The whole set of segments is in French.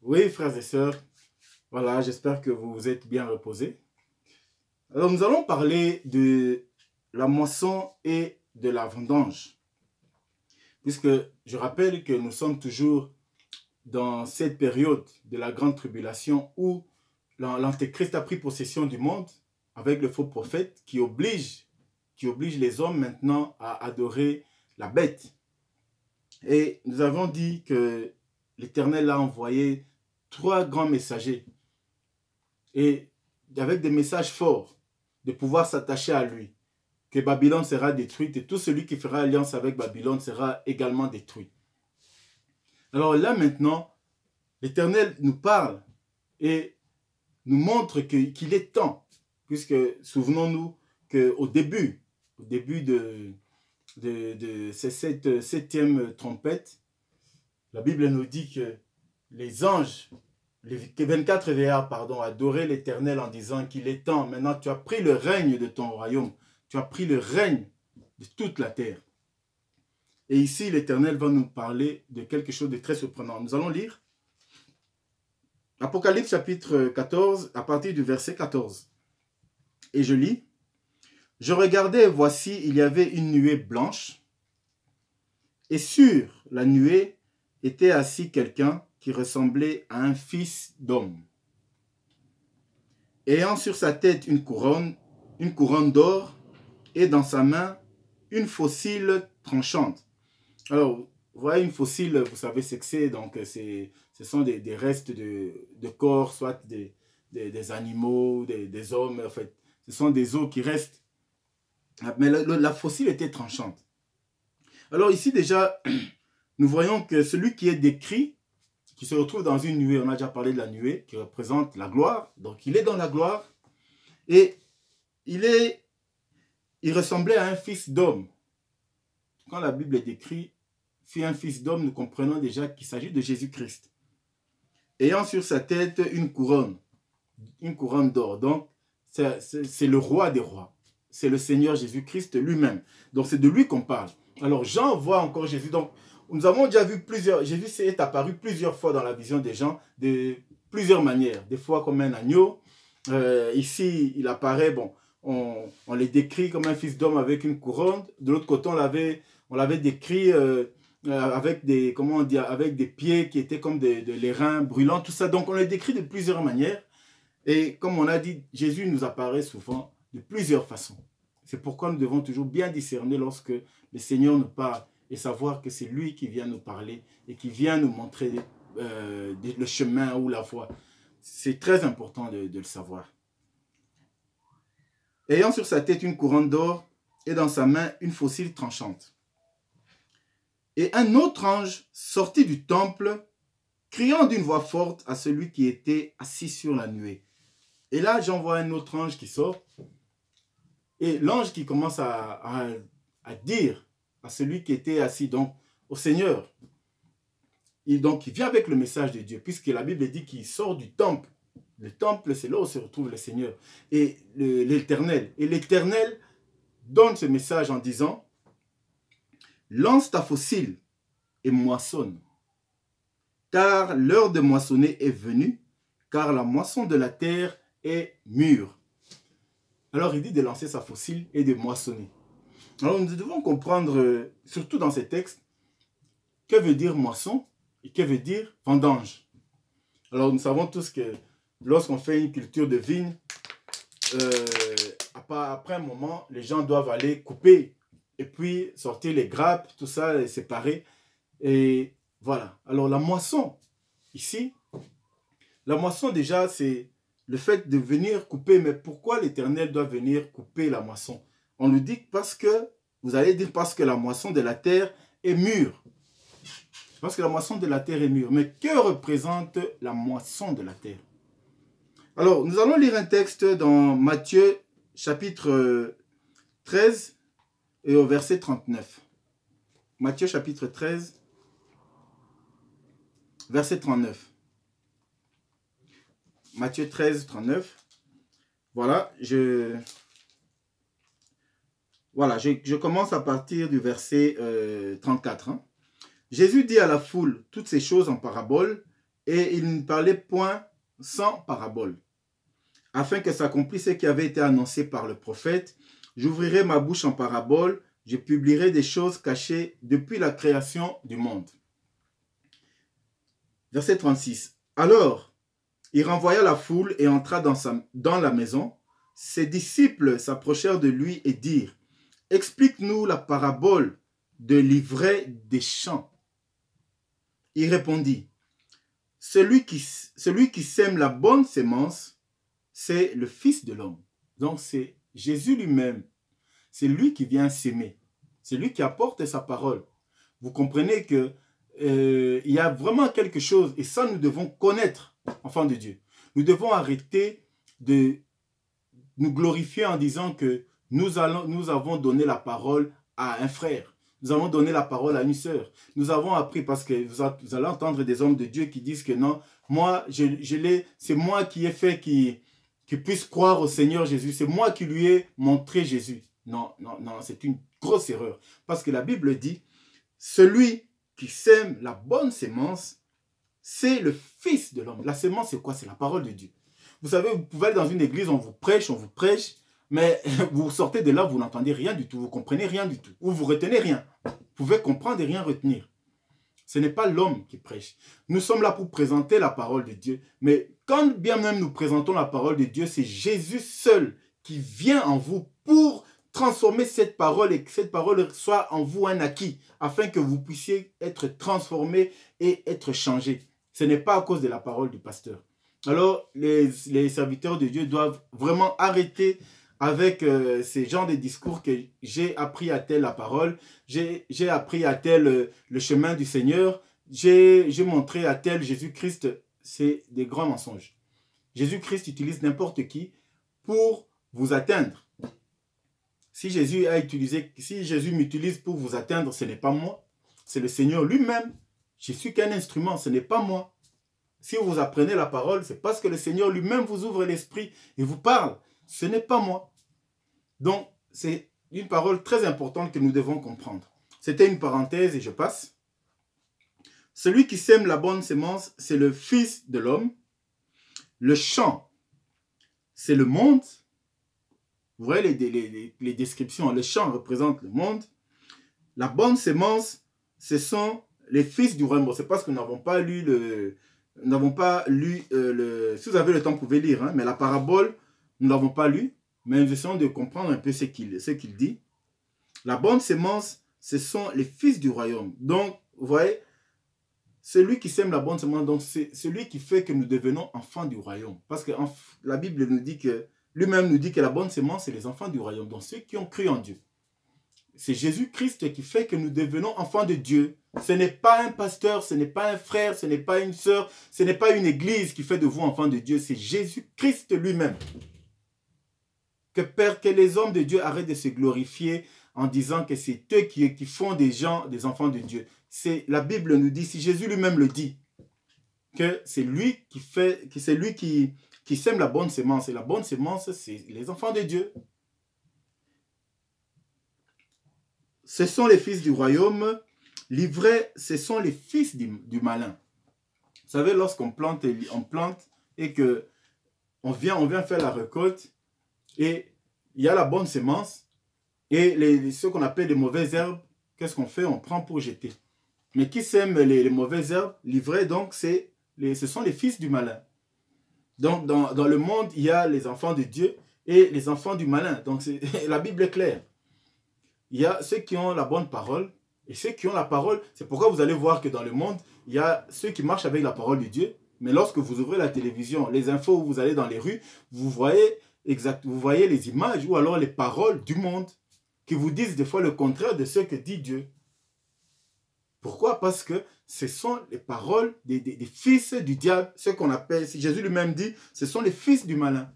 Oui, frères et sœurs, voilà, j'espère que vous vous êtes bien reposés. Alors, nous allons parler de la moisson et de la vendange. Puisque je rappelle que nous sommes toujours dans cette période de la grande tribulation où l'Antéchrist a pris possession du monde avec le faux prophète qui oblige les hommes maintenant à adorer la bête. Et nous avons dit que l'Éternel a envoyé 3 grands messagers et avec des messages forts de pouvoir s'attacher à lui, que Babylone sera détruite et tout celui qui fera alliance avec Babylone sera également détruit. Alors là maintenant, l'Éternel nous parle et nous montre qu'il est temps, puisque souvenons-nous qu'au début de cette 7e trompette, la Bible nous dit que les anges, les 24 vieillards, adoraient l'Éternel en disant qu'il est temps, maintenant tu as pris le règne de ton royaume, tu as pris le règne de toute la terre. Et ici, l'Éternel va nous parler de quelque chose de très surprenant. Nous allons lire Apocalypse chapitre 14, à partir du verset 14. Et je lis. « Je regardais et voici, il y avait une nuée blanche, et sur la nuée était assis quelqu'un qui ressemblait à un fils d'homme, ayant sur sa tête une couronne d'or, et dans sa main une faucille tranchante. » Alors, vous voyez, une faucille, vous savez ce que c'est, donc ce sont des restes de corps, soit des animaux, des hommes, en fait. Ce sont des os qui restent. Mais la faucille était tranchante. Alors ici déjà, nous voyons que celui qui est décrit, qui se retrouve dans une nuée, on a déjà parlé de la nuée, qui représente la gloire. Donc il est dans la gloire et il ressemblait à un fils d'homme. Quand la Bible décrit un fils d'homme, nous comprenons déjà qu'il s'agit de Jésus-Christ. Ayant sur sa tête une couronne d'or. Donc c'est le roi des rois. C'est le Seigneur Jésus-Christ lui-même. Donc c'est de lui qu'on parle. Alors Jean voit encore Jésus. Donc nous avons déjà vu Jésus est apparu plusieurs fois dans la vision des gens, de plusieurs manières. Des fois comme un agneau. Ici il apparaît, bon, on les décrit comme un fils d'homme avec une couronne. De l'autre côté on l'avait décrit avec des, comment on dit, avec des pieds qui étaient comme des reins brûlants, tout ça. Donc on les décrit de plusieurs manières. Et comme on a dit, Jésus nous apparaît souvent de plusieurs façons. C'est pourquoi nous devons toujours bien discerner lorsque le Seigneur nous parle et savoir que c'est lui qui vient nous parler et qui vient nous montrer le chemin ou la voie. C'est très important de le savoir. Ayant sur sa tête une couronne d'or et dans sa main une faucille tranchante. Et un autre ange sortit du temple, criant d'une voix forte à celui qui était assis sur la nuée. Et là, j'en vois un autre ange qui sort. Et l'ange qui commence à dire à celui qui était assis, donc au Seigneur. Donc, il vient avec le message de Dieu, puisque la Bible dit qu'il sort du temple. Le temple, c'est là où se retrouve le Seigneur et l'Éternel. Et l'Éternel donne ce message en disant: lance ta faucille et moissonne, car l'heure de moissonner est venue, car la moisson de la terre est mûre. Alors il dit de lancer sa faucille et de moissonner. Alors nous devons comprendre, surtout dans ces textes, que veut dire moisson et que veut dire vendange. Alors nous savons tous que lorsqu'on fait une culture de vigne, après un moment, les gens doivent aller couper et puis sortir les grappes, tout ça, les séparer. Et voilà. Alors la moisson, ici, la moisson déjà, c'est le fait de venir couper. Mais pourquoi l'Éternel doit venir couper la moisson? On nous dit parce que, vous allez dire parce que la moisson de la terre est mûre. Parce que la moisson de la terre est mûre. Mais que représente la moisson de la terre? Alors, nous allons lire un texte dans Matthieu chapitre 13 et au verset 39. Matthieu chapitre 13, verset 39. Matthieu 13, 39. Voilà, je commence à partir du verset 34. Jésus dit à la foule toutes ces choses en parabole, et il ne parlait point sans parabole, afin que s'accomplisse ce qui avait été annoncé par le prophète. J'ouvrirai ma bouche en parabole, je publierai des choses cachées depuis la création du monde. Verset 36. Alors, il renvoya la foule et entra dans la maison. Ses disciples s'approchèrent de lui et dirent, « Explique-nous la parabole de l'ivraie des champs. » Il répondit, « Celui qui sème la bonne sémence, c'est le Fils de l'homme. » Donc c'est Jésus lui-même. C'est lui qui vient s'aimer. C'est lui qui apporte sa parole. Vous comprenez que il y a vraiment quelque chose, et ça nous devons connaître, enfants de Dieu. Nous devons arrêter de nous glorifier en disant que nous avons donné la parole à un frère. Nous avons donné la parole à une sœur. Nous avons appris, parce que vous allez entendre des hommes de Dieu qui disent que non, moi, c'est moi qui ai fait qu'il puisse croire au Seigneur Jésus. C'est moi qui lui ai montré Jésus. Non, non, non, c'est une grosse erreur. Parce que la Bible dit, celui qui sème la bonne sémence, c'est le Fils de l'homme. La sémence, c'est quoi? C'est la parole de Dieu. Vous savez, vous pouvez aller dans une église, on vous prêche, mais vous sortez de là, vous n'entendez rien du tout, vous comprenez rien du tout, ou vous retenez rien. Vous pouvez comprendre et rien retenir. Ce n'est pas l'homme qui prêche. Nous sommes là pour présenter la parole de Dieu, mais quand bien même nous présentons la parole de Dieu, c'est Jésus seul qui vient en vous pour transformer cette parole et que cette parole soit en vous un acquis, afin que vous puissiez être transformé et être changé. Ce n'est pas à cause de la parole du pasteur. Alors, les serviteurs de Dieu doivent vraiment arrêter avec ces genres de discours que j'ai appris à tel la parole, j'ai appris à tel le chemin du Seigneur, j'ai montré à tel Jésus-Christ. C'est des grands mensonges. Jésus-Christ utilise n'importe qui pour vous atteindre. Si Jésus m'utilise pour vous atteindre, ce n'est pas moi, c'est le Seigneur lui-même. Je suis qu'un instrument, ce n'est pas moi. Si vous apprenez la parole, c'est parce que le Seigneur lui-même vous ouvre l'esprit et vous parle. Ce n'est pas moi. Donc, c'est une parole très importante que nous devons comprendre. C'était une parenthèse et je passe. Celui qui sème la bonne sémence, c'est le Fils de l'homme. Le champ, c'est le monde. Vous voyez les descriptions. Le champ représente le monde. La bonne sémence, ce sont les fils du royaume. Bon, c'est parce que nous n'avons pas lu si vous avez le temps, vous pouvez lire, hein, mais la parabole, nous ne l'avons pas lu, mais nous essayons de comprendre un peu ce qu'il dit. La bonne sémence, ce sont les fils du royaume. Donc, vous voyez, celui qui sème la bonne sémence, c'est celui qui fait que nous devenons enfants du royaume. Parce que la Bible nous dit que, lui-même nous dit que la bonne sémence, c'est les enfants du royaume, donc ceux qui ont cru en Dieu. C'est Jésus-Christ qui fait que nous devenons enfants de Dieu. Ce n'est pas un pasteur, ce n'est pas un frère, ce n'est pas une sœur, ce n'est pas une église qui fait de vous enfants de Dieu. C'est Jésus-Christ lui-même. Que les hommes de Dieu arrêtent de se glorifier en disant que c'est eux qui font des enfants de Dieu. La Bible nous dit, si Jésus lui-même le dit, que c'est lui qui sème la bonne sémence. Et la bonne sémence, c'est les enfants de Dieu. Ce sont les fils du royaume. L'ivraie, ce sont les fils du malin. Vous savez, lorsqu'on plante et que on vient faire la récolte, et il y a la bonne sémence, et ce qu'on appelle les mauvaises herbes, qu'est-ce qu'on fait? On prend pour jeter. Mais qui sème les mauvaises herbes? L'ivraie, donc, ce sont les fils du malin. Donc, dans le monde, il y a les enfants de Dieu et les enfants du malin. Donc, la Bible est claire. Il y a ceux qui ont la bonne parole et ceux qui ont la parole. C'est pourquoi vous allez voir que dans le monde, il y a ceux qui marchent avec la parole de Dieu. Mais lorsque vous ouvrez la télévision, les infos, où vous allez dans les rues, vous voyez les images ou alors les paroles du monde qui vous disent des fois le contraire de ce que dit Dieu. Pourquoi? Parce que ce sont les paroles des fils du diable, ce qu'on appelle, si Jésus lui-même dit, ce sont les fils du malin.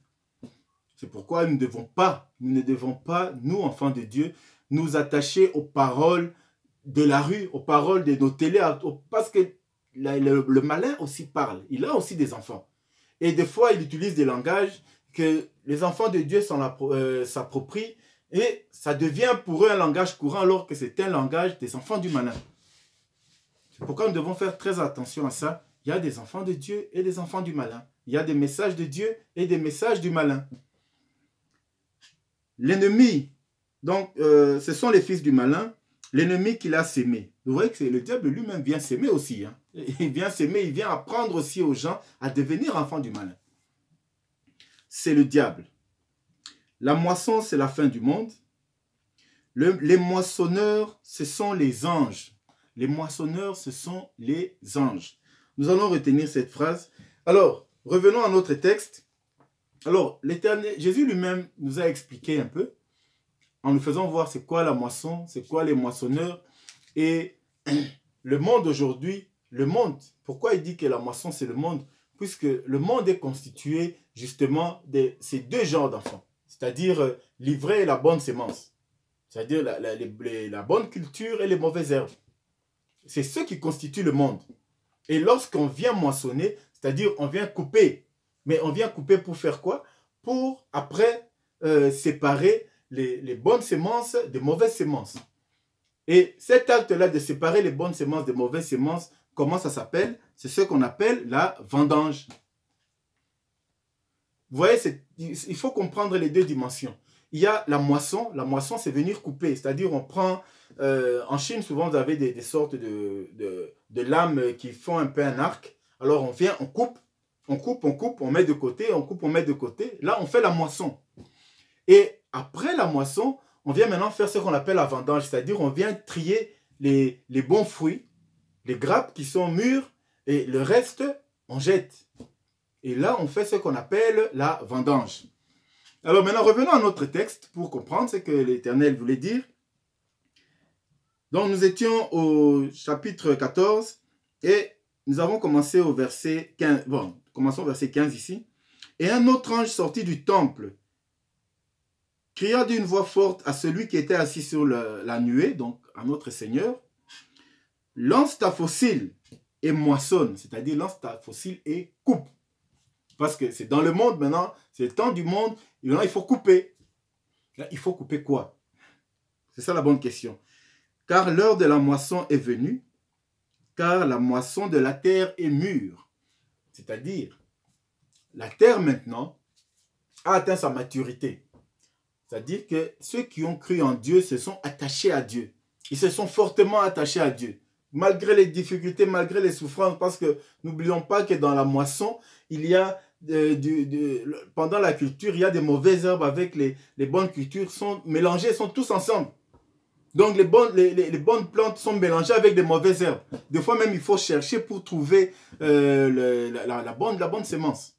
C'est pourquoi nous ne devons pas, nous enfants de Dieu, nous attacher aux paroles de la rue, aux paroles de nos télés, parce que le malin aussi parle, il a aussi des enfants. Et des fois, il utilise des langages que les enfants de Dieu s'approprient et ça devient pour eux un langage courant alors que c'est un langage des enfants du malin. C'est pourquoi nous devons faire très attention à ça. Il y a des enfants de Dieu et des enfants du malin. Il y a des messages de Dieu et des messages du malin. L'ennemi, donc, ce sont les fils du malin, l'ennemi qu'il a sémé. Vous voyez que le diable lui-même vient s'aimer aussi. Hein. Il vient s'aimer, il vient apprendre aussi aux gens à devenir enfants du malin. C'est le diable. La moisson, c'est la fin du monde. Les moissonneurs, ce sont les anges. Les moissonneurs, ce sont les anges. Nous allons retenir cette phrase. Alors, revenons à notre texte. Alors, Jésus lui-même nous a expliqué un peu, en nous faisant voir c'est quoi la moisson, c'est quoi les moissonneurs. Et le monde aujourd'hui, pourquoi il dit que la moisson c'est le monde? Puisque le monde est constitué justement de ces deux genres d'enfants, c'est-à-dire l'ivraie et la bonne sémence, c'est-à-dire la bonne culture et les mauvaises herbes. C'est ce qui constitue le monde. Et lorsqu'on vient moissonner, c'est-à-dire on vient couper, mais on vient couper pour faire quoi? Pour après séparer les bonnes semences des mauvaises semences. Et cet acte-là de séparer les bonnes semences des mauvaises semences, comment ça s'appelle? C'est ce qu'on appelle la vendange. Vous voyez, il faut comprendre les deux dimensions. Il y a la moisson c'est venir couper, c'est-à-dire on prend, en Chine souvent vous avez des sortes de lames qui font un peu un arc, alors on vient, on coupe, on met de côté, on coupe, on met de côté, là on fait la moisson. Et après la moisson, on vient maintenant faire ce qu'on appelle la vendange, c'est-à-dire on vient trier les bons fruits, les grappes qui sont mûres, et le reste, on jette. Et là, on fait ce qu'on appelle la vendange. Alors maintenant, revenons à notre texte pour comprendre ce que l'Éternel voulait dire. Donc, nous étions au chapitre 14 et nous avons commencé au verset 15. Bon, commençons au verset 15 ici. Et un autre ange sortit du temple, cria d'une voix forte à celui qui était assis sur la nuée, donc à notre Seigneur, lance ta faucille et moissonne, c'est-à-dire lance ta faucille et coupe. Parce que c'est dans le monde maintenant, c'est le temps du monde, et maintenant il faut couper. Là, il faut couper quoi? C'est ça la bonne question. Car l'heure de la moisson est venue, car la moisson de la terre est mûre. C'est-à-dire, la terre maintenant a atteint sa maturité. C'est-à-dire que ceux qui ont cru en Dieu se sont attachés à Dieu. Ils se sont fortement attachés à Dieu. Malgré les difficultés, malgré les souffrances, parce que n'oublions pas que dans la moisson, il y a pendant la culture, il y a des mauvaises herbes avec les bonnes cultures sont mélangées, sont tous ensemble. Donc les bonnes plantes sont mélangées avec des mauvaises herbes. Des fois même, il faut chercher pour trouver la bonne semence.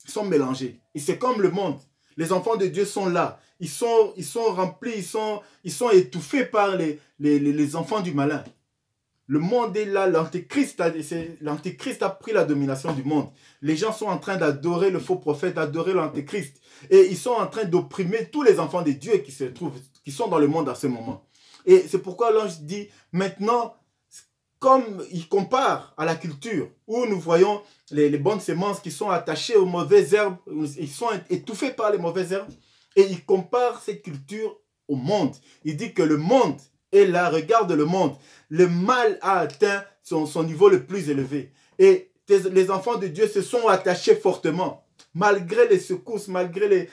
Ils sont mélangés. Et c'est comme le monde. Les enfants de Dieu sont là. Ils sont remplis, ils sont étouffés par les enfants du malin. Le monde est là, l'antéchrist a pris la domination du monde. Les gens sont en train d'adorer le faux prophète, d'adorer l'antéchrist. Et ils sont en train d'opprimer tous les enfants de Dieu qui sont dans le monde à ce moment. Et c'est pourquoi l'ange dit, maintenant, comme il compare à la culture, où nous voyons les bonnes semences qui sont attachées aux mauvaises herbes, ils sont étouffés par les mauvaises herbes, et il compare cette culture au monde. Il dit que le monde est là, regarde le monde. Le mal a atteint son niveau le plus élevé. Et les enfants de Dieu se sont attachés fortement, malgré les secousses, malgré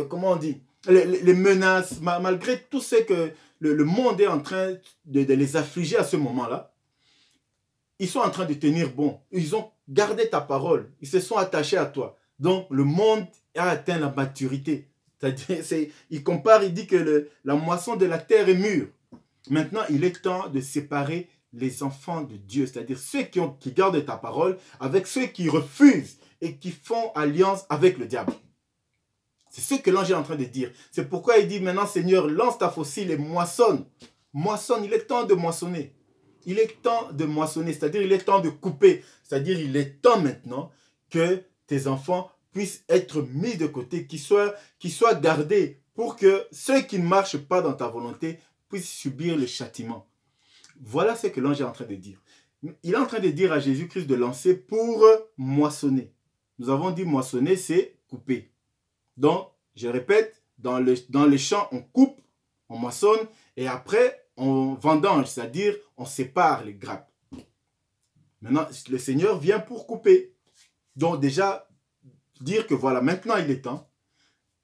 comment on dit, les menaces, malgré tout ce que le monde est en train de les affliger à ce moment-là. Ils sont en train de tenir bon. Ils ont gardé ta parole. Ils se sont attachés à toi. Donc, le monde a atteint la maturité. C'est-à-dire, il compare, il dit que la moisson de la terre est mûre. Maintenant, il est temps de séparer les enfants de Dieu, c'est-à-dire ceux qui gardent ta parole, avec ceux qui refusent et qui font alliance avec le diable. C'est ce que l'ange est en train de dire. C'est pourquoi il dit maintenant, Seigneur, lance ta faucille et moissonne. Moissonne, il est temps de moissonner. Il est temps de moissonner, c'est-à-dire il est temps de couper. C'est-à-dire il est temps maintenant que tes enfants puissent être mis de côté, qu'ils soient gardés pour que ceux qui ne marchent pas dans ta volonté puissent subir le châtiment. Voilà ce que l'ange est en train de dire. Il est en train de dire à Jésus-Christ de lancer pour moissonner. Nous avons dit moissonner, c'est couper. Donc, je répète, dans les champs, on coupe, on moissonne, et après, on vendange, c'est-à-dire on sépare les grappes. Maintenant, le Seigneur vient pour couper. Donc déjà, dire que voilà, maintenant il est temps.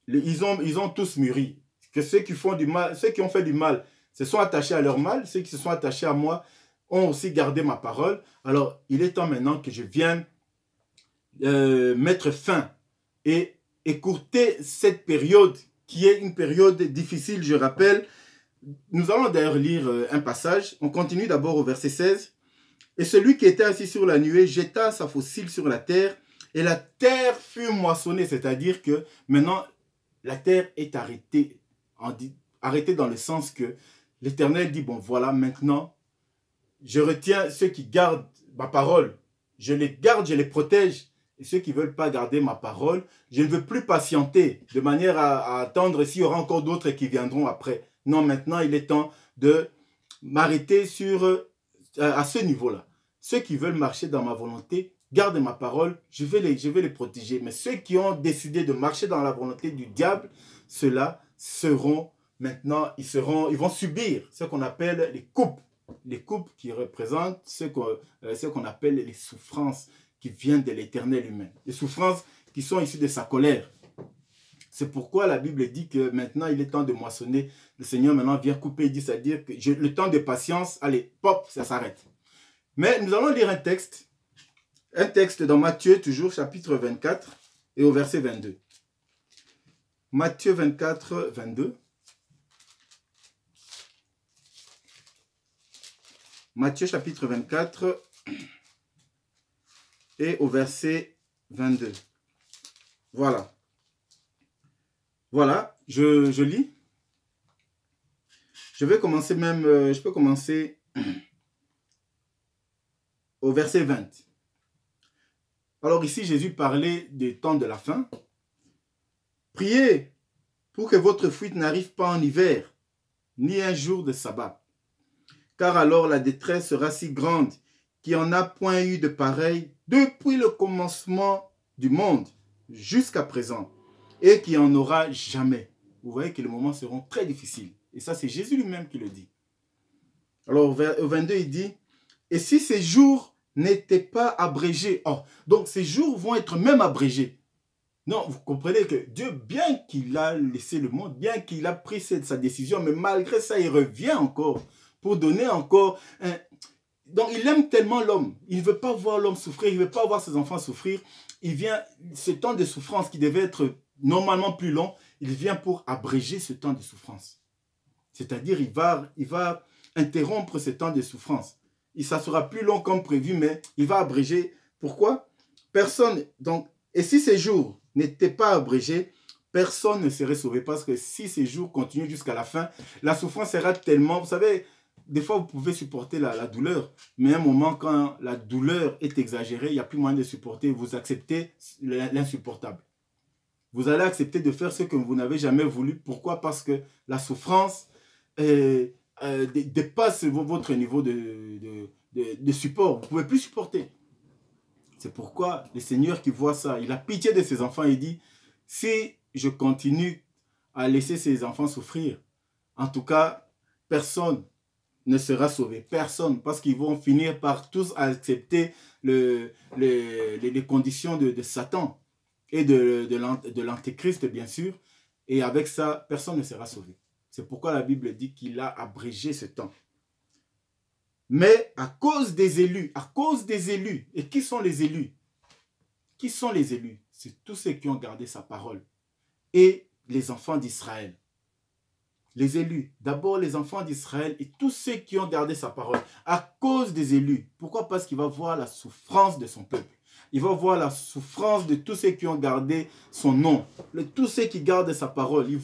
Ils ont tous mûri. Que ceux qui font du mal, ceux qui ont fait du mal se sont attachés à leur mal, ceux qui se sont attachés à moi ont aussi gardé ma parole. Alors, il est temps maintenant que je vienne mettre fin et écourter cette période qui est une période difficile, je rappelle. Nous allons d'ailleurs lire un passage. On continue d'abord au verset 16. Et celui qui était assis sur la nuée jeta sa faucille sur la terre et la terre fut moissonnée. C'est-à-dire que maintenant, la terre est arrêtée. Arrêtée dans le sens que l'Éternel dit, bon voilà, maintenant, je retiens ceux qui gardent ma parole. Je les garde, je les protège. Et ceux qui ne veulent pas garder ma parole, je ne veux plus patienter de manière à attendre s'il y aura encore d'autres qui viendront après. Non, maintenant, il est temps de m'arrêter à ce niveau-là. Ceux qui veulent marcher dans ma volonté, gardent ma parole, je vais les protéger. Mais ceux qui ont décidé de marcher dans la volonté du diable, ceux-là seront maintenant, ils vont subir ce qu'on appelle les coupes. Les coupes qui représentent ce qu'on appelle les souffrances qui viennent de l'éternel humain. Les souffrances qui sont issues de sa colère. C'est pourquoi la Bible dit que maintenant il est temps de moissonner. Le Seigneur maintenant vient couper, il dit, c'est-à-dire que le temps de patience, allez, pop, ça s'arrête. Mais nous allons lire un texte dans Matthieu, toujours chapitre 24 et au verset 22. Matthieu 24, 22. Matthieu chapitre 24 et au verset 22. Voilà. Voilà, je lis. Je vais commencer même, je peux commencer au verset 20. Alors ici, Jésus parlait des temps de la fin. Priez pour que votre fuite n'arrive pas en hiver, ni un jour de sabbat. Car alors la détresse sera si grande qu'il n'y en a point eu de pareil depuis le commencement du monde jusqu'à présent, et qu'il n'y en aura jamais. Vous voyez que les moments seront très difficiles. Et ça, c'est Jésus lui-même qui le dit. Alors au 22, il dit, et si ces jours n'étaient pas abrégés, donc ces jours vont être même abrégés. Non, vous comprenez que Dieu, bien qu'il a laissé le monde, bien qu'il a pris sa décision, mais malgré ça, il revient encore pour donner encore un... Donc, il aime tellement l'homme. Il ne veut pas voir l'homme souffrir, il ne veut pas voir ses enfants souffrir. Il vient, ce temps de souffrance qui devait être normalement plus long, il vient pour abréger ce temps de souffrance. C'est-à-dire, il va interrompre ce temps de souffrance. Ça sera plus long comme prévu, mais il va abréger. Pourquoi? Personne, donc, et si ces jours n'étaient pas abrégés, personne ne serait sauvé. Parce que si ces jours continuent jusqu'à la fin, la souffrance sera tellement... Vous savez, des fois, vous pouvez supporter la douleur, mais à un moment, quand la douleur est exagérée, il n'y a plus moyen de supporter. Vous acceptez l'insupportable. Vous allez accepter de faire ce que vous n'avez jamais voulu. Pourquoi? Parce que la souffrance dépasse votre niveau de support. Vous ne pouvez plus supporter. C'est pourquoi le Seigneur qui voit ça, il a pitié de ses enfants et dit, si je continue à laisser ses enfants souffrir, en tout cas, personne ne sera sauvé. Personne, parce qu'ils vont finir par tous accepter les conditions de Satan et de l'antéchrist, bien sûr. Et avec ça, personne ne sera sauvé. C'est pourquoi la Bible dit qu'il a abrégé ce temps. Mais à cause des élus, et qui sont les élus? Qui sont les élus? C'est tous ceux qui ont gardé sa parole. Et les enfants d'Israël. Les élus, d'abord les enfants d'Israël et tous ceux qui ont gardé sa parole. À cause des élus. Pourquoi? Parce qu'il va voir la souffrance de son peuple. Il va voir la souffrance de tous ceux qui ont gardé son nom. Tous ceux qui gardent sa parole. Il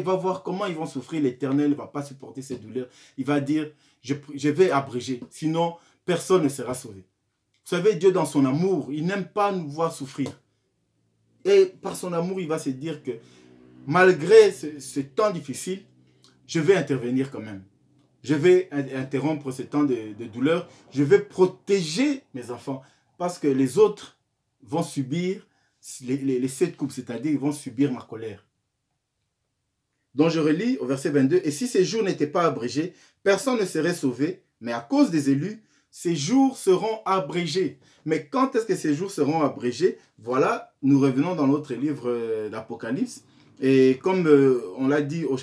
va voir comment ils vont souffrir. L'Éternel ne va pas supporter ces douleurs. Il va dire, je vais abréger. Sinon, personne ne sera sauvé. Vous savez, Dieu dans son amour, il n'aime pas nous voir souffrir. Et par son amour, il va se dire que malgré ce temps difficile, je vais intervenir quand même. Je vais interrompre ce temps de douleur. Je vais protéger mes enfants. Parce que les autres vont subir les 7 coupes, c'est-à-dire ils vont subir ma colère. Donc je relis au verset 22. Et si ces jours n'étaient pas abrégés, personne ne serait sauvé, mais à cause des élus, ces jours seront abrégés. Mais quand est-ce que ces jours seront abrégés? Voilà, nous revenons dans notre livre d'Apocalypse. Et comme on l'a dit au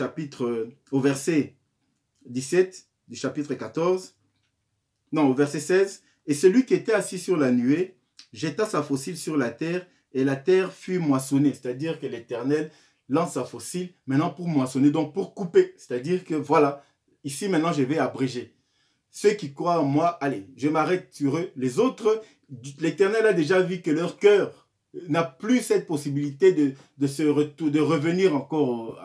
verset 17 du chapitre 14, non, au verset 16, et celui qui était assis sur la nuée jeta sa fossile sur la terre, et la terre fut moissonnée. C'est-à-dire que l'Éternel lance sa fossile maintenant pour moissonner, donc pour couper. C'est-à-dire que voilà, ici maintenant je vais abréger. Ceux qui croient en moi, allez, je m'arrête sur eux. Les autres, l'Éternel a déjà vu que leur cœur n'a plus cette possibilité de revenir encore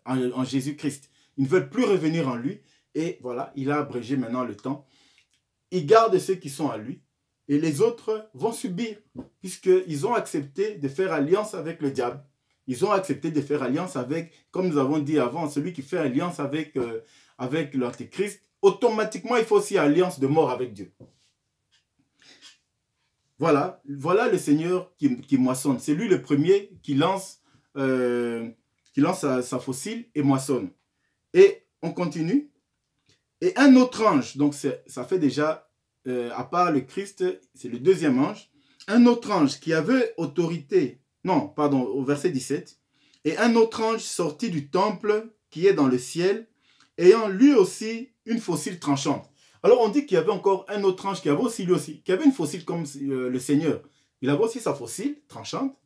en Jésus-Christ. Ils ne veulent plus revenir en lui. Et voilà, il a abrégé maintenant le temps. Il garde ceux qui sont à lui. Et les autres vont subir, puisqu'ils ont accepté de faire alliance avec le diable. Ils ont accepté de faire alliance avec, comme nous avons dit avant, celui qui fait alliance avec l'Antéchrist. Automatiquement, il faut aussi alliance de mort avec Dieu. Voilà le Seigneur qui moissonne. C'est lui le premier qui lance sa fossile et moissonne. Et on continue. Et un autre ange, donc ça fait déjà, à part le Christ, c'est le deuxième ange. Un autre ange qui avait autorité, non, pardon, au verset 17. Et un autre ange sortit du temple qui est dans le ciel, ayant lui aussi une fossile tranchante. Alors on dit qu'il y avait encore un autre ange qui avait aussi qui avait une fossile comme le Seigneur. Il avait aussi sa fossile tranchante.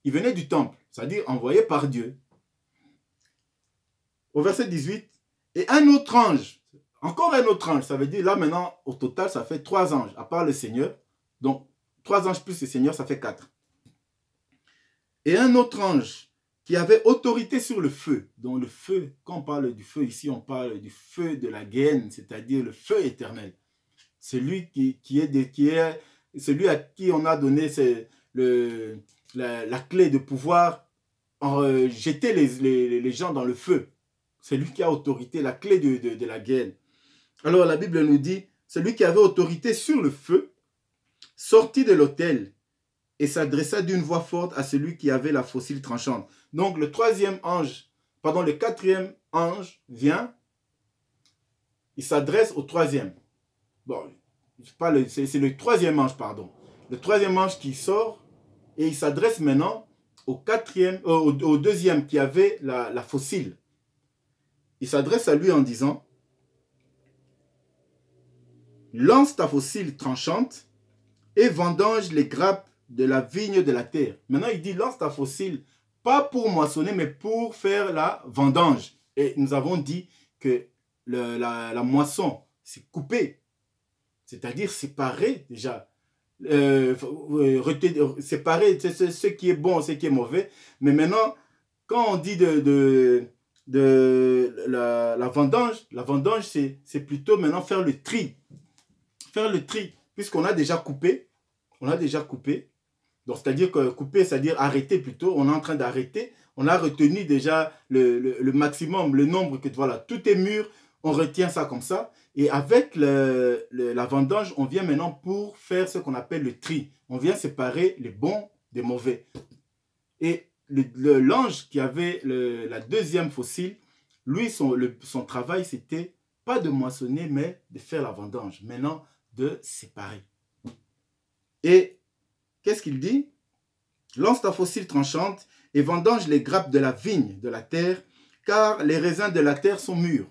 Il venait du temple, c'est-à-dire envoyé par Dieu. Au verset 18, et un autre ange, encore un autre ange, ça veut dire là maintenant au total ça fait 3 anges, à part le Seigneur. Donc 3 anges plus le Seigneur, ça fait 4. Et un autre ange qui avait autorité sur le feu. Donc le feu, quand on parle du feu ici, on parle du feu de la Guéhenne, c'est-à-dire le feu éternel. Celui celui à qui on a donné la clé de pouvoir jeter les gens dans le feu. C'est lui qui a autorité, la clé de la Guéhenne. Alors la Bible nous dit, celui qui avait autorité sur le feu sortit de l'autel et s'adressa d'une voix forte à celui qui avait la fossile tranchante. Donc le quatrième ange vient, il s'adresse au troisième. Bon, c'est le troisième ange, pardon. Le troisième ange qui sort et il s'adresse maintenant au deuxième qui avait la fossile. Il s'adresse à lui en disant, lance ta fossile tranchante et vendange les grappes de la vigne de la terre. Maintenant, il dit, lance ta fossile, pas pour moissonner, mais pour faire la vendange. Et nous avons dit que la moisson, c'est couper, c'est-à-dire séparer déjà. Séparer ce qui est bon, ce qui est mauvais. Mais maintenant, quand on dit la vendange, c'est plutôt maintenant faire le tri. Faire le tri, puisqu'on a déjà coupé. On a déjà coupé. Donc, c'est-à-dire que couper, c'est-à-dire arrêter plutôt. On est en train d'arrêter. On a retenu déjà le maximum, le nombre que, voilà, tout est mûr. On retient ça comme ça. Et avec la vendange, on vient maintenant pour faire ce qu'on appelle le tri. On vient séparer les bons des mauvais. Et l'ange qui avait la deuxième fossile, lui, son travail, c'était pas de moissonner, mais de faire la vendange. Maintenant, de séparer. Et qu'est-ce qu'il dit? Lance ta fossile tranchante et vendange les grappes de la vigne de la terre, car les raisins de la terre sont mûrs.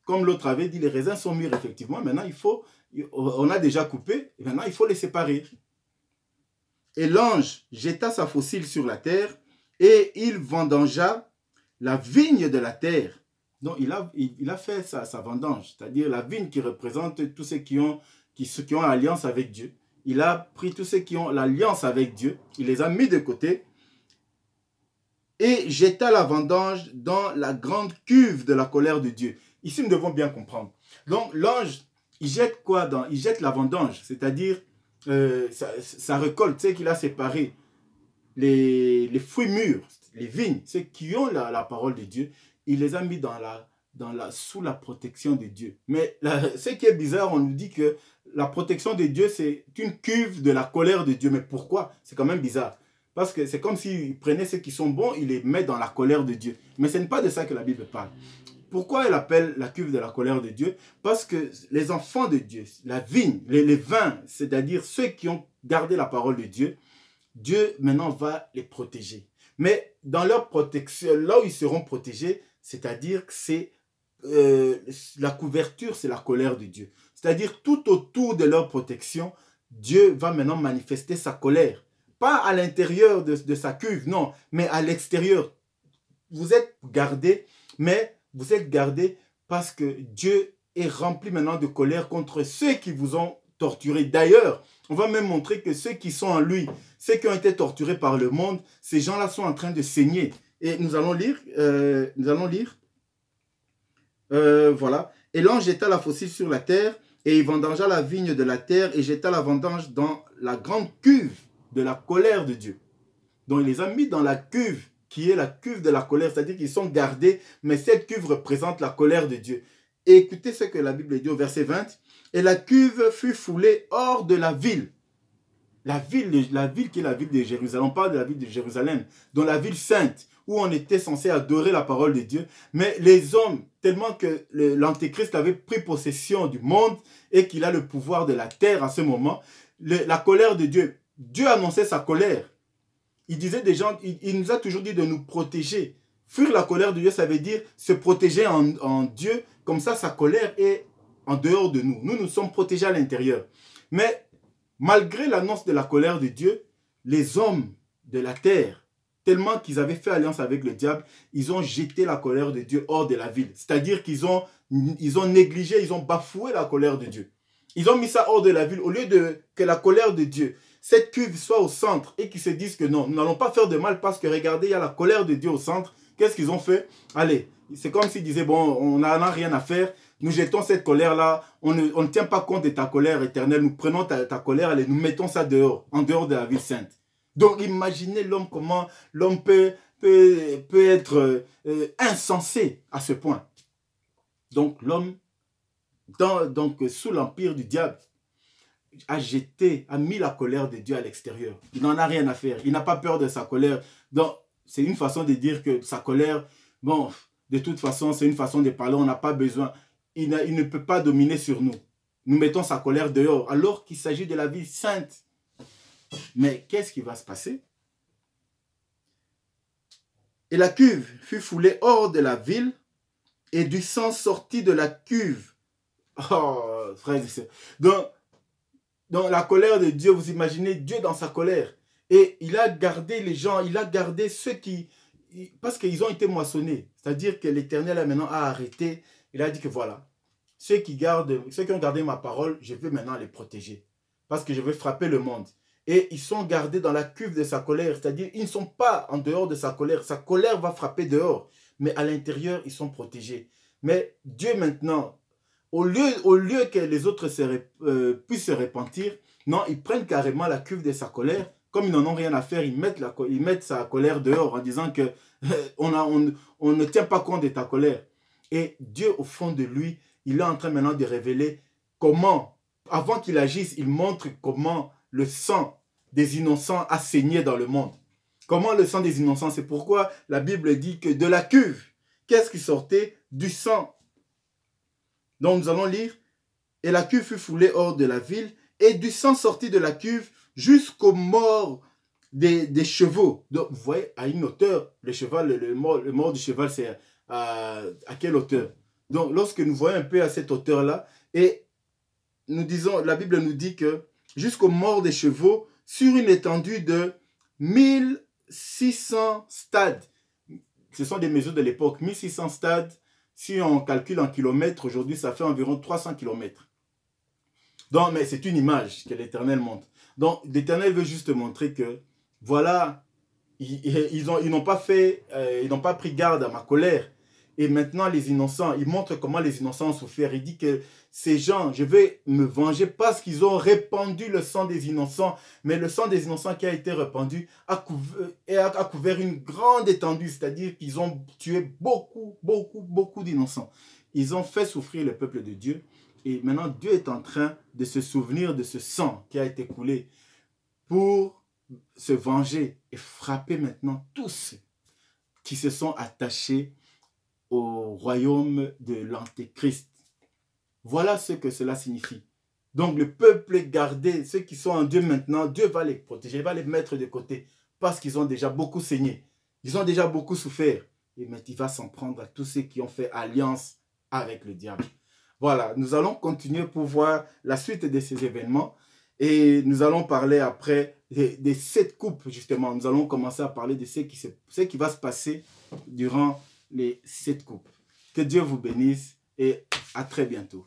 Comme l'autre avait dit, les raisins sont mûrs, effectivement. Maintenant, on a déjà coupé, et maintenant, il faut les séparer. Et l'ange jeta sa fossile sur la terre, et il vendangea la vigne de la terre. Donc, il a fait sa vendange, c'est-à-dire la vigne qui représente tous ceux qui ont alliance avec Dieu. Il a pris tous ceux qui ont l'alliance avec Dieu, il les a mis de côté et jeta la vendange dans la grande cuve de la colère de Dieu. Ici, nous devons bien comprendre. Donc, l'ange, il jette quoi? Il jette la vendange, c'est-à-dire sa récolte, tu sais qu'il a séparé les fruits mûrs, les vignes, ceux qui ont la parole de Dieu, il les a mis sous la protection de Dieu. Mais ce qui est bizarre, on nous dit que la protection de Dieu, c'est une cuve de la colère de Dieu. Mais pourquoi? C'est quand même bizarre. Parce que c'est comme s'il prenait ceux qui sont bons, il les met dans la colère de Dieu. Mais ce n'est pas de ça que la Bible parle. pourquoi elle appelle la cuve de la colère de Dieu? Parce que les enfants de Dieu, la vigne, les vins, c'est-à-dire ceux qui ont gardé la parole de Dieu, Dieu maintenant va les protéger. Mais dans leur protection, là où ils seront protégés, c'est-à-dire que c'est la couverture, c'est la colère de Dieu. C'est-à-dire tout autour de leur protection, Dieu va maintenant manifester sa colère. Pas à l'intérieur de sa cuve, non, mais à l'extérieur. Vous êtes gardés, mais vous êtes gardés parce que Dieu est rempli maintenant de colère contre ceux qui vous ont torturé. D'ailleurs, on va même montrer que ceux qui sont en lui, ceux qui ont été torturés par le monde, ces gens-là sont en train de saigner. Et nous allons lire, voilà. Et l'ange jeta la faucille sur la terre, et il vendangea la vigne de la terre, et jeta la vendange dans la grande cuve de la colère de Dieu. Donc il les a mis dans la cuve, qui est la cuve de la colère, c'est-à-dire qu'ils sont gardés, mais cette cuve représente la colère de Dieu. Et écoutez ce que la Bible dit au verset 20. Et la cuve fut foulée hors de la ville. La ville qui est la ville de Jérusalem. On parle de la ville de Jérusalem, dans la ville sainte, où on était censé adorer la parole de Dieu. Mais les hommes, tellement que l'Antéchrist avait pris possession du monde et qu'il a le pouvoir de la terre à ce moment, la colère de Dieu, Dieu annonçait sa colère. Il disait des gens, il nous a toujours dit de nous protéger. Fuir la colère de Dieu, ça veut dire se protéger en Dieu. Comme ça, sa colère est en dehors de nous. Nous, nous sommes protégés à l'intérieur. Mais malgré l'annonce de la colère de Dieu, les hommes de la terre, tellement qu'ils avaient fait alliance avec le diable, ils ont jeté la colère de Dieu hors de la ville. C'est-à-dire qu'ils ont négligé, ils ont bafoué la colère de Dieu. Ils ont mis ça hors de la ville. Au lieu que la colère de Dieu, cette cuve soit au centre et qu'ils se disent que non, nous n'allons pas faire de mal parce que regardez, il y a la colère de Dieu au centre. Qu'est-ce qu'ils ont fait? Allez, c'est comme s'ils disaient, bon, on n'en a rien à faire. Nous jetons cette colère-là, on ne tient pas compte de ta colère éternelle, nous prenons ta colère et nous mettons ça dehors, en dehors de la ville sainte. Donc imaginez l'homme, comment l'homme peut être insensé à ce point. Donc l'homme, sous l'empire du diable, a mis la colère de Dieu à l'extérieur. Il n'en a rien à faire, il n'a pas peur de sa colère. Donc c'est une façon de dire que sa colère, bon, de toute façon c'est une façon de parler, on n'a pas besoin. Il ne peut pas dominer sur nous. Nous mettons sa colère dehors, alors qu'il s'agit de la vie sainte. Mais qu'est-ce qui va se passer? Et la cuve fut foulée hors de la ville, et du sang sortit de la cuve. Oh, frère, donc la colère de Dieu, vous imaginez Dieu dans sa colère. Et il a gardé les gens, il a gardé ceux qui... Parce qu'ils ont été moissonnés. C'est-à-dire que l'Éternel maintenant a arrêté. Il a dit que voilà, ceux qui ont gardé ma parole, je vais maintenant les protéger. Parce que je vais frapper le monde. Et ils sont gardés dans la cuve de sa colère. C'est-à-dire, ils ne sont pas en dehors de sa colère. Sa colère va frapper dehors. Mais à l'intérieur, ils sont protégés. Mais Dieu maintenant, au lieu que les autres puissent se repentir, non, ils prennent carrément la cuve de sa colère. Comme ils n'en ont rien à faire, ils mettent sa colère dehors en disant que on ne tient pas compte de ta colère. Et Dieu, au fond de lui, il est en train maintenant de révéler comment, avant qu'il agisse, il montre comment le sang des innocents a saigné dans le monde. Comment le sang des innocents, c'est pourquoi la Bible dit que de la cuve, qu'est-ce qui sortait? Du sang. Donc nous allons lire, et la cuve fut foulée hors de la ville, et du sang sortit de la cuve jusqu'aux morts des chevaux. Donc vous voyez, à une hauteur, le cheval, le mort du cheval, c'est à quelle hauteur? Donc lorsque nous voyons un peu à cette hauteur-là, et nous disons, la Bible nous dit que jusqu'aux morts des chevaux, sur une étendue de 1600 stades. Ce sont des mesures de l'époque, 1600 stades. Si on calcule en kilomètres, aujourd'hui, ça fait environ 300 kilomètres. Donc, mais c'est une image que l'Éternel montre. Donc, l'Éternel veut juste montrer que, voilà, ils n'ont pas pris garde à ma colère. Et maintenant, les innocents, il montre comment les innocents ont souffert. Il dit que ces gens, je vais me venger parce qu'ils ont répandu le sang des innocents. Mais le sang des innocents qui a été répandu a couvert une grande étendue. C'est-à-dire qu'ils ont tué beaucoup d'innocents. Ils ont fait souffrir le peuple de Dieu. Et maintenant, Dieu est en train de se souvenir de ce sang qui a été coulé pour se venger et frapper maintenant tous ceux qui se sont attachés au royaume de l'Antéchrist. Voilà ce que cela signifie. Donc le peuple est gardé, ceux qui sont en Dieu maintenant, Dieu va les protéger, il va les mettre de côté parce qu'ils ont déjà beaucoup saigné, ils ont déjà beaucoup souffert. Et maintenant il va s'en prendre à tous ceux qui ont fait alliance avec le diable. Voilà, nous allons continuer pour voir la suite de ces événements et nous allons parler après des 7 coupes justement. Nous allons commencer à parler de ce qui va se passer durant les 7 coupes. Que Dieu vous bénisse et à très bientôt.